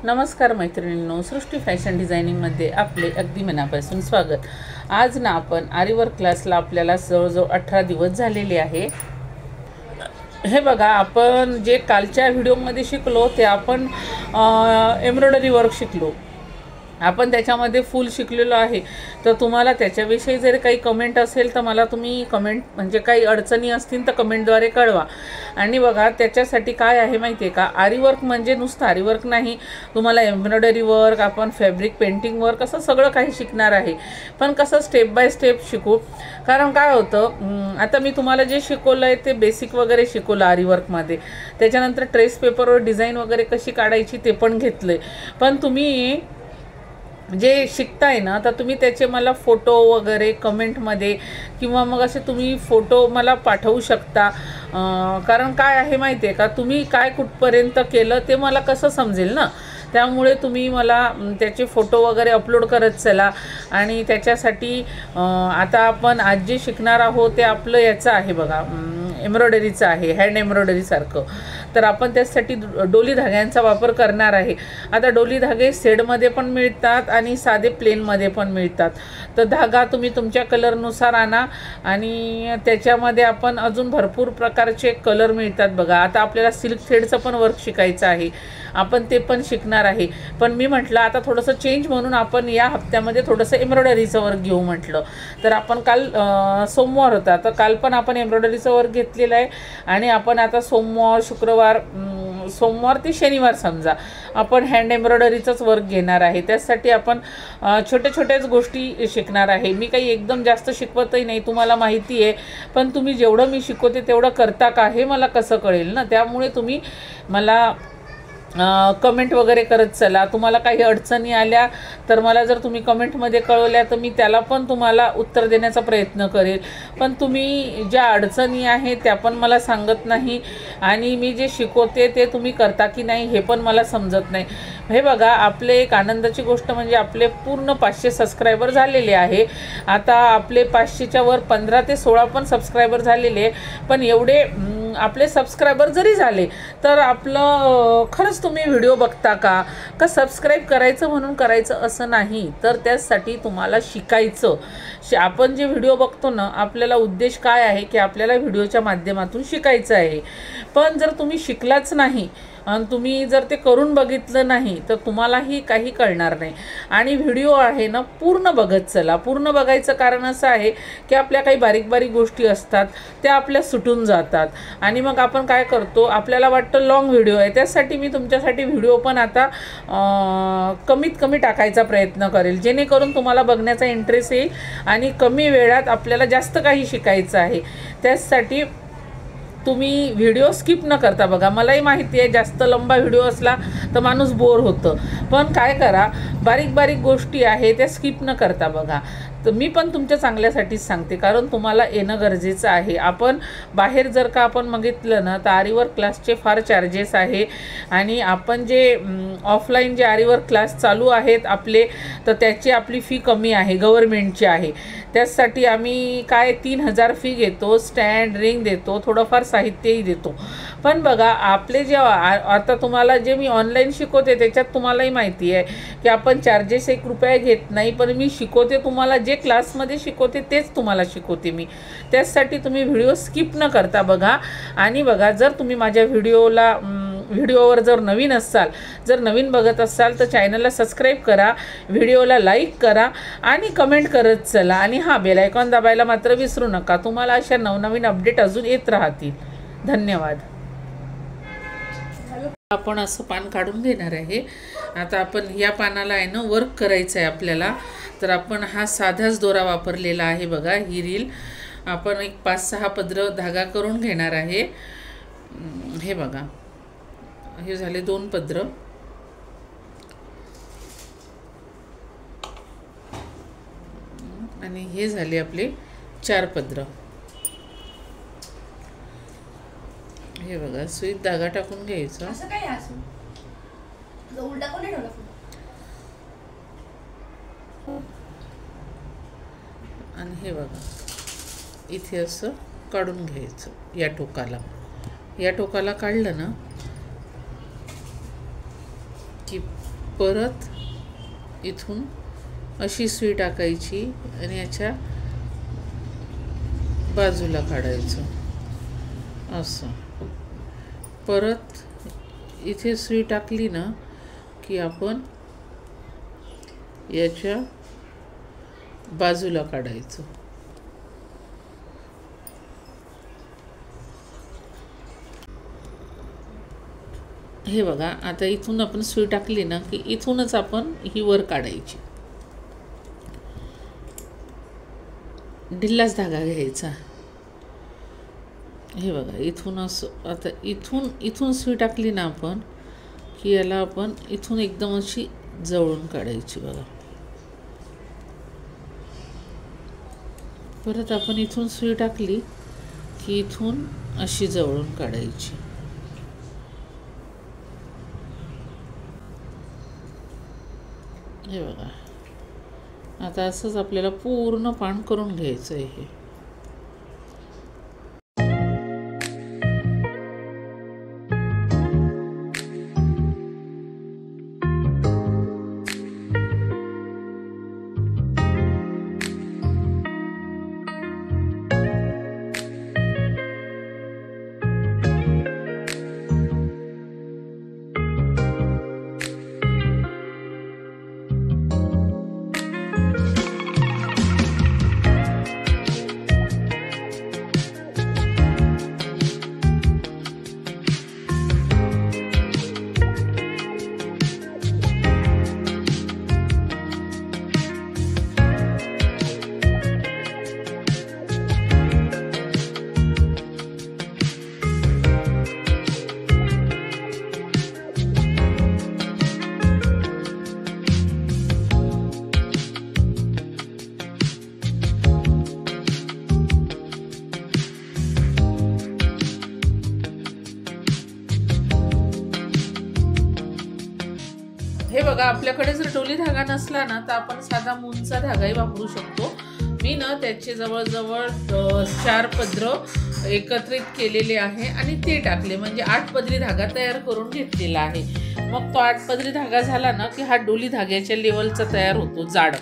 नमस्कार मैत्रिणींनो, सृष्टी फॅशन डिझायनिंगमध्ये आपले अगदी मनापासून स्वागत। आज ना आपण आरी वर्क क्लासला आपल्याला जवळजवळ 18 दिवस झालेले आहे। हे बघा, आपण जे कालच्या व्हिडिओमध्ये शिकलो ते आपण एम्ब्रॉयडरी वर्क शिकलो। आपण त्याच्यामध्ये फुल शिकलेलो आहे। तर तुम्हाला त्याच्याविषयी जर काही कमेंट असेल तर मला तुम्ही कमेंट म्हणजे काही अडचणी असतील तर कमेंटद्वारे कळवा। आणि बघा, त्याच्यासाठी काय आहे माहिती आहे का, आरी वर्क म्हणजे नुसतं आरी वर्क नाही, तुम्हाला एम्ब्रॉयडरी वर्क, आपण फॅब्रिक पेंटिंग वर्क असं सगळं काही शिकणार आहे। पण कसं स्टेप बाय स्टेप शिकू, कारण काय होतं, आता मी तुम्हाला जे शिकवलं आहे ते बेसिक वगैरे शिकवलं आरी वर्कमध्ये। त्याच्यानंतर ट्रेस पेपरवर डिझाईन वगैरे कशी काढायची ते पण घेतलं आहे। पण तुम्ही जे शिकताय ना, तर तुम्ही त्याचे मला फोटो वगैरे कमेंटमध्ये किंवा मग असे तुम्ही फोटो मला पाठवू शकता। कारण काय आहे माहिती आहे का, तुम्ही काय कुठपर्यंत केलं ते मला कसं समजेल ना। त्यामुळे तुम्ही मला त्याचे फोटो वगैरे अपलोड करत चला। आणि त्याच्यासाठी आता आपण आज जे शिकणार आहोत ते आपलं याचं आहे बघा, एम्ब्रॉयडरीचं आहे, हँड एम्ब्रॉयडरीसारखं। तर आपण त्यासाठी डोली धाग्यांचा वापर करणार आहे। आता डोली धागे सेडमध्ये पण मिळतात आणि साधे प्लेनमध्ये पण मिळतात। तर धागा तुम्ही तुमच्या कलरनुसार आणा आणि त्याच्यामध्ये आपण अजून भरपूर प्रकारचे कलर मिळतात बघा। आता आपल्याला सिल्क थ्रेडचं पण वर्क शिकायचं आहे, आपण ते पण शिकणार आहे। पण मी म्हटलं आता थोडंसं चेंज म्हणून आपण या हप्त्यामध्ये थोडंसं एम्ब्रॉयडरीचं वर्क घेऊ म्हटलं। तर आपण काल सोमवार होता, तर काल पण आपण एम्ब्रॉयडरीचं वर्क घेतलेलं आहे। आणि आपण आता सोमवार सोमवार ते शनिवार समजा आपण हँड एम्ब्रॉयडरीचंच वर्क घेणार आहे। त्यासाठी आपण छोट्या छोट्याच गोष्टी शिकणार आहे। मी काही एकदम जास्त शिकवतही नाही, तुम्हाला माहिती आहे। पण तुम्ही जेवढं मी शिकवते तेवढं करता का हे मला कसं कळेल ना। त्यामुळे तुम्ही मला कमेंट वगैरे करत चला। तुम्हाला काही अडचणी आल्या तर मला जर तुम्ही कमेंटमध्ये कळवल्या तर मी त्याला पण तुम्हाला उत्तर देण्याचा प्रयत्न करेल। पण तुम्ही ज्या अडचणी आहेत त्या पण मला सांगत नाही आणि मी जे शिकवते ते तुम्ही करता की नाही हे पण मला समजत नाही। हे बघा, आपले एक आनंदाची गोष्ट म्हणजे आपले पूर्ण 500 सबस्क्रायबर झालेले आहे। आता आपले 500च्या वर 15 ते 16 पण सबस्क्रायबर झालेले। पण एवढे आपले सबस्क्रायबर जरी झाले तर आपलं खरंच तुम्ही व्हिडिओ बघता का सबस्क्राईब करायचं म्हणून करायचं असं नाही, तर त्यासाठी तुम्हाला शिकायचं। आपण जे व्हिडिओ बघतो ना, आपल्याला उद्देश काय आहे की आपल्याला व्हिडिओच्या माध्यमातून शिकायचं आहे। पण जर तुम्ही शिकलाच नाही आणि तुम्ही जर ते करून बघितलं नाही तर तुम्हालाही काही कळणार नाही। आणि व्हिडिओ आहे ना पूर्ण बघत चला। पूर्ण बघायचं कारण असं आहे की आपल्या काही बारीक बारीक गोष्टी असतात त्या आपल्या सुटून जातात आणि मग आपण काय करतो, आपल्याला वाटतं लॉंग व्हिडिओ आहे, त्यासाठी मी तुमच्यासाठी व्हिडिओ पण आता कमीत कमी टाकायचा प्रयत्न करेल, जेणेकरून तुम्हाला बघण्याचा इंटरेस्ट येईल आणि कमी वेळात आपल्याला जास्त काही शिकायचं आहे। त्यासाठी तुम्ही व्हिडिओ स्किप न करता बघा। मलाही माहिती आहे जास्त लंबा व्हिडिओ असला तर माणूस बोर होतं, पण काय करा, बारीक बारीक गोष्टी आहे त्या स्किप न करता बघा। तर मी पण तुमच्या चांगल्यासाठीच सांगते, कारण तुम्हाला येणं गरजेचं आहे। आपण बाहेर जर का आपण बघितलं ना तर आरी वर्क क्लासचे फार चार्जेस आहे आणि आपण जे ऑफलाईन जे आरी वर्क क्लास चालू आहेत आपले, तर त्याची आपली फी कमी आहे, गव्हर्मेंटची आहे। त्यासाठी आम्ही काय 3000 फी घेतो, स्टँड रिंग देतो, थोडंफार साहित्यही देतो। पण बघा, आपले जे आता तुम्हाला जे मी ऑनलाईन शिकवते त्याच्यात तुम्हालाही माहिती आहे की आपण चार्जेस 1 रुपया घेत नाही, पण मी शिकवते तुम्हाला जे क्लासमध्ये शिकवते तेच तुम्हाला शिकवते मी। त्यासाठी तुम्ही व्हिडिओ स्किप न करता बघा। आणि बघा, जर तुम्ही माझ्या व्हिडिओवर जर नवीन असाल, जर नवीन बघत असाल तर चॅनलला सबस्क्राईब करा, व्हिडिओला लाईक करा आणि कमेंट करत चला। आणि हां, बेल आयकॉन दाबायला मात्र विसरू नका, तुम्हाला अशा नवनवीन अपडेट अजून येत राहतील। धन्यवाद। आपण असं पान काढून घेणार आहे। आता आपण या पानाला आहे ना वर्क करायचं आहे आपल्याला, तर आपण हा साधाच दोरा वापरलेला आहे बघा। ही रील आपण एक 5-6 पदर धागा करून घेणार आहे। हे बघा, हे झाले 2 पदर आणि हे झाले आपले 4 पदर। हे बघा, सुईत धागा टाकून घ्यायचा आणि हे बघा इथे असं काढून घ्यायचं। या टोकाला काढलं ना की परत इथून अशी सुई टाकायची आणि याच्या बाजूला काढायचं असं. परत इथे सुई टाकली ना की आपण याच्या बाजूला काढायचं. हे बघा, आता इथून आपण सुई टाकली ना की इथूनच आपण ही वर काढायची. ढिल्लाच धागा घ्यायचा. हे बघा, इथून असं आता इथून सुई टाकली ना आपण की याला आपण इथून एकदम अशी जवळून काढायची बघा. परत आपण इथून सुई टाकली की इथून अशी जवळून काढायची. हे बघा, आता असंच आपल्याला पूर्ण पान करून घ्यायचं आहे हे. हे बघा, आपल्याकडे जर डोली धागा नसला ना तर आपण साधा मूनचा धागाही वापरू शकतो. मी ना त्याचे जवळजवळ 4 पदर एकत्रित केलेले आहे आणि ते टाकले, म्हणजे 8 पदरी धागा तयार करून घेतलेला आहे. मग तो 8 पदरी धागा झाला ना की हा डोली धाग्याच्या लेवलचा तयार होतो जाड.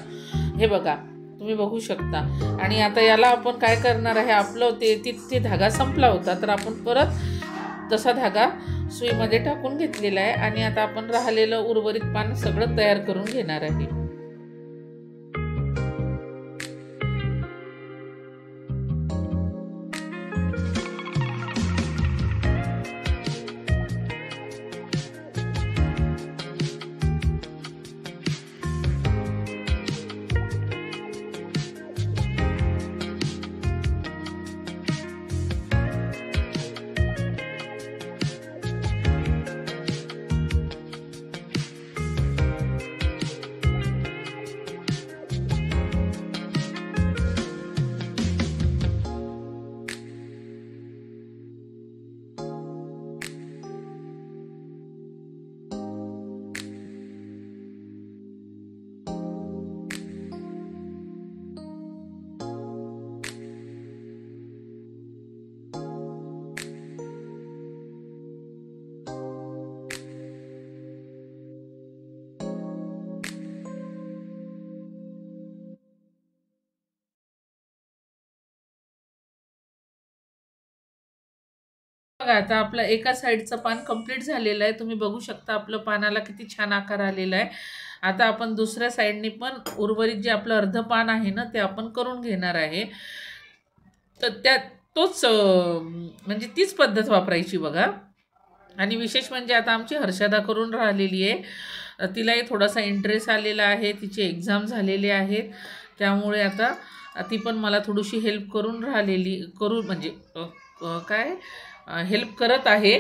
हे बघा, तुम्ही बघू शकता. आणि आता याला आपण काय करणार आहे, आपलं ते धागा संपला होता तर आपण परत तसा धागा सुईमध्ये टाकून घेतलेला आहे आणि आता आपण राहिलेलं उर्वरित पान सगळं तयार करून घेणार आहे. बघा, आता आपला एका साईडचं पान कंप्लीट झालेलं आहे. तुम्ही बघू शकता आपलं पानाला किती छान आकार आलेला आहे. आता आपण दुसऱ्या साईडनी पण उर्वरित जे आपलं अर्ध पान आहे ना ते आपण करून घेणार आहे. तर म्हणजे तीच पद्धत वापरायची बघा. आणि विशेष म्हणजे आता आमची हर्षदा करून राहिलेली आहे. तिलाही थोडासा इंटरेस्ट आलेला आहे, तिचे एक्झाम झालेले आहेत, त्यामुळे आता ती पण मला थोडीशी हेल्प करून राहिलेली म्हणजे हेल्प करत आहे.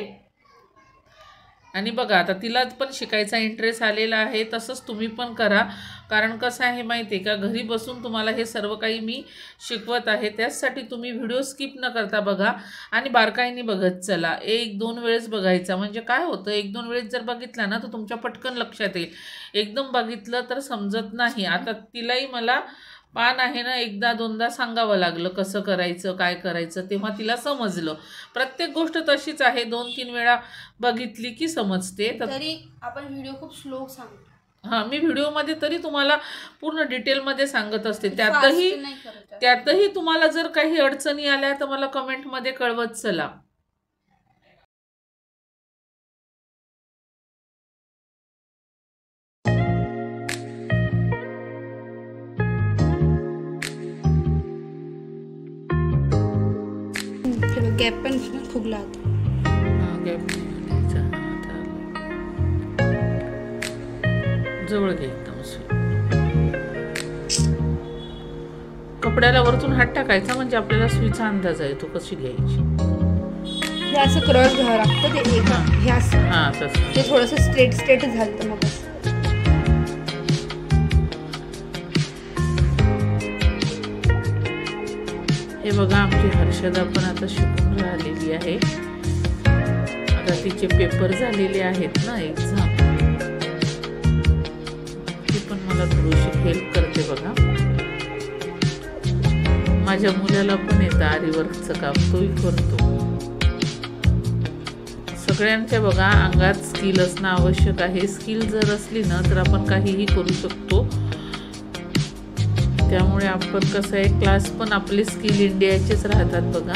आणि बघा, आता तिला पण शिकायचा इंटरेस्ट आलेला आहे. तसंच तुम्ही पण करा, कारण कसं आहे माहिती आहे का, घरी बसून तुम्हाला हे सर्व काही मी शिकवत आहे. त्याचसाठी तुम्ही व्हिडिओ स्किप न करता बघा आणि बारकाईने बघत चला. 1-2 वेळेस बघायचा. म्हणजे काय होतं, 1-2 वेळेस जर बघितला ना तर तुमच्या पटकन लक्षात येईल. एकदम बघितलं तर समजत नाही. आता तिलाही मला पान आहे ना एकदा दोनदा सांगावं लागलं कसं करायचं काय करायचं, तेव्हा तिला समजलं. प्रत्येक गोष्ट तशीच आहे, 2-3 वेळा बघितली की समजते. तरी आपण व्हिडिओ खूप स्लो सांगतो. हां, मी व्हिडिओमध्ये तरी तुम्हाला पूर्ण डिटेलमध्ये सांगत असते. त्यातही तुम्हाला जर काही अडचणी आल्या तर मला कमेंटमध्ये कळवत चला. गॅप पण फुगला होता. जवळ घे एकदम. कपड्याला वरतून हात टाकायचा म्हणजे आपल्याला सुईचा अंदाज आहे तो कशी घ्यायची. हे असं क्रॉस घ्यावं लागतं ते एक हे असं. हां तसं ते थोडंसं स्ट्रेट झालं तर मग हे बघा आमची हर्षदा पण आता शिकून राहिलेली आहे. आता तिचे पेपर झालेले आहेत ना एक्झाम, ती पण मला थोडीशी हेल्प करते बघा. माझ्या मुलाला पण येतं आरी वर्कचं काम, तोही करतो. सगळ्यांच्या बघा अंगात स्किल असणं आवश्यक आहे. स्किल जर असली ना तर आपण काहीही करू शकतो. त्यामुळे आपण कसं आहे क्लास पण आपले स्किल इंडियाचेच राहतात बघा.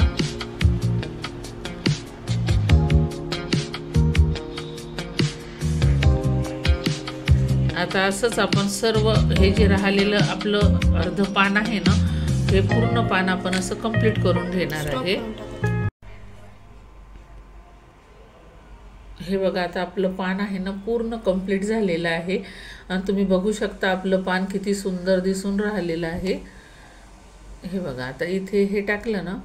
आता असंच आपण सर्व हे जे राहिलेलं आपलं अर्ध पान आहे ना हे पूर्ण पान आपण असं कंप्लीट करून घेणार आहे. हे बघा आता आपलं पान आहे ना पूर्ण कंप्लीट झालेलं आहे आणि तुम्ही बघू शकता आपलं पान किती सुंदर दिसून राहिलेलं आहे. हे बघा आता इथे हे टाकलं ना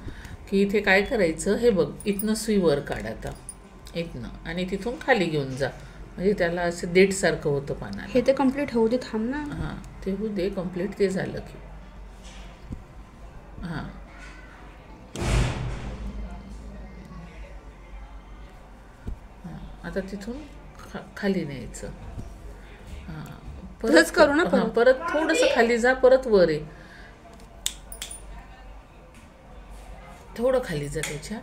की इथे काय करायचं, हे बघ इथनं सुई वर काढ आता इथनं आणि तिथून खाली घेऊन जा, म्हणजे त्याला असं देठसारखं होतं पानाला. हे तर कंप्लीट होऊ दे, थांब ना. हां ते होऊ दे कंप्लीट, ते झालं की हां आता तिथून खाली न्यायचं. हां परत करू ना. परत थोडंसं खाली जा, परत वर आहे, थोडं खाली जा, त्याच्या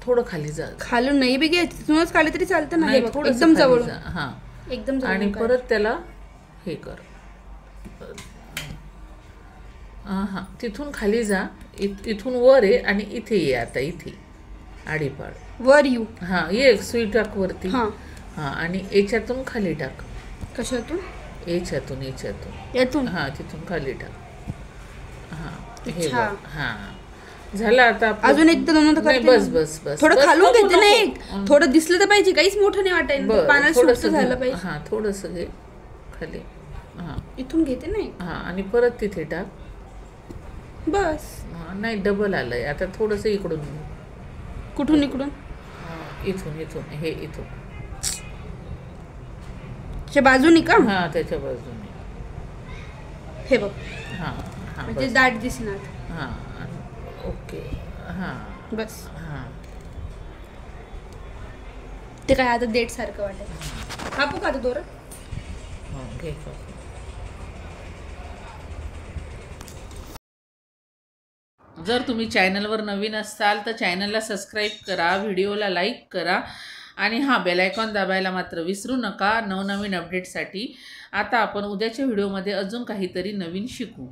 थोडं खाली जा. खालून नाही बी घ्यायचं, तिथूनच काढले तरी चालतं ना. एकदम जवळ. हां एकदम जवळ आणि परत त्याला हे कर. हां तिथून खाली जा, इथून वर आहे आणि इथे ये. आता इथे आडीपाड वर येऊ. हां ये सुई टाक वरती. हां आणि याच्यातून खाली टाक. कशातून? याच्यातून हां तिथून खाली टाक. हां हे हां झालं. आता अजून एकदा बस थोडं खालून घेते ना, एक थोडं दिसलं तर पाहिजे, काहीच मोठं नाही वाटायला, पानाला थोडंसं झालं पाहिजे. हां थोडंसं घे खाली. हां इथून घेते ना. हां आणि परत तिथे टाक. बस. नाही डबल आलंय आता, थोडंसं इकडून. कुठून? इकडून? इथून हे इथून त्याच्या बाजूनी का? हां त्याच्या बाजूने. हे बघ. हां म्हणजे दाट दिसणार. हां ओके. हां बस. हां ते काय आता देठ सारखं वाटेल. कापू का आता दोरं? घे. जर तुम्ही चॅनलवर नवीन असाल तर चॅनलला सबस्क्राईब करा, व्हिडिओला लाईक करा आणि बेल आयकॉन दाबायला मात्र विसरू नका नवनवीन अपडेटसाठी. आता आपण उद्याच्या व्हिडिओमध्ये अजून काहीतरी नवीन शिकू.